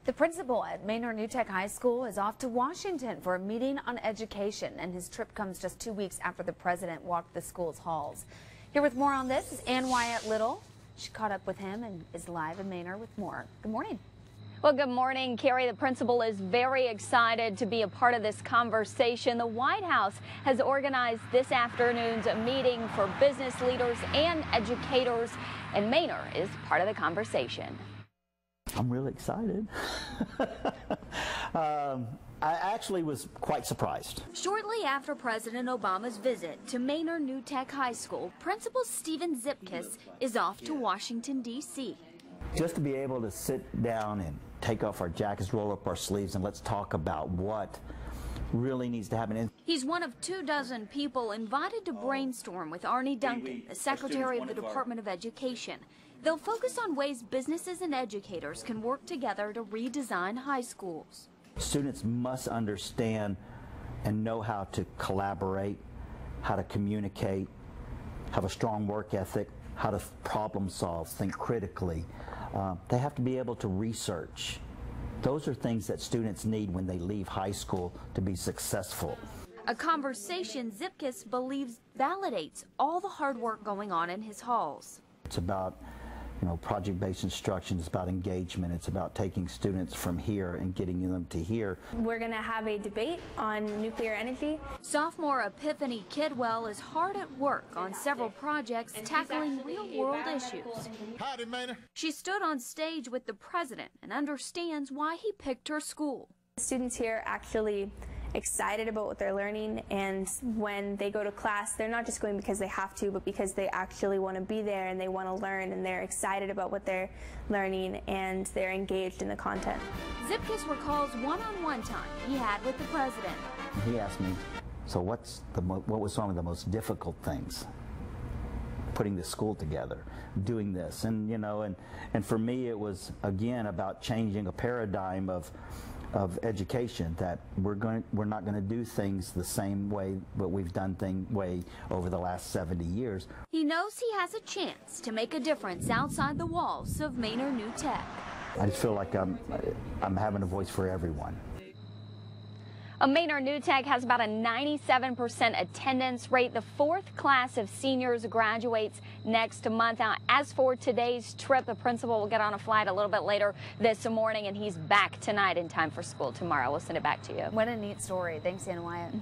The principal at Manor High School is off to Washington for a meeting on education, and his trip comes just 2 weeks after the president walked the school's halls. Here with more on this is Ann Wyatt Little. She caught up with him and is live in Manor with more. Good morning. Well, good morning, Carrie. The principal is very excited to be a part of this conversation. The White House has organized this afternoon's meeting for business leaders and educators, and Manor is part of the conversation. I'm really excited. I actually was quite surprised. Shortly after President Obama's visit to Manor High School, Principal Stephen Zipkiss is off to Washington, D.C. Just to be able to sit down and take off our jackets, roll up our sleeves, and let's talk about what really needs to happen. He's one of 24 people invited to brainstorm with Arne Duncan, the Secretary of the Department of Education. They'll focus on ways businesses and educators can work together to redesign high schools. Students must understand and know how to collaborate, how to communicate, have a strong work ethic, how to problem solve, think critically. They have to be able to research. Those are things that students need when they leave high school to be successful. A conversation Zipkiss believes validates all the hard work going on in his halls. It's about project-based instruction. It's about engagement. It's about taking students from here and getting them to here. We're going to have a debate on nuclear energy. Sophomore Epiphany Kidwell is hard at work on several projects tackling real-world issues. Howdy, Manor. She stood on stage with the president and understands why he picked her school. Students here are actually excited about what they're learning, and when they go to class, they're not just going because they have to, but because they actually want to be there and they want to learn, and they're excited about what they're learning and they're engaged in the content. Zipkiss recalls one-on-one time he had with the president. He asked me, so what was one of the most difficult things? Putting the school together, doing this, and and for me it was again about changing a paradigm of education, that we're not going to do things the same way but we've done over the last 70 years. He knows he has a chance to make a difference outside the walls of Manor I just feel like I'm having a voice for everyone. Manor has about a 97% attendance rate. The fourth class of seniors graduates next month. Now, as for today's trip, the principal will get on a flight a little bit later this morning, and he's back tonight in time for school tomorrow. We'll send it back to you. What a neat story. Thanks, Ann Wyatt.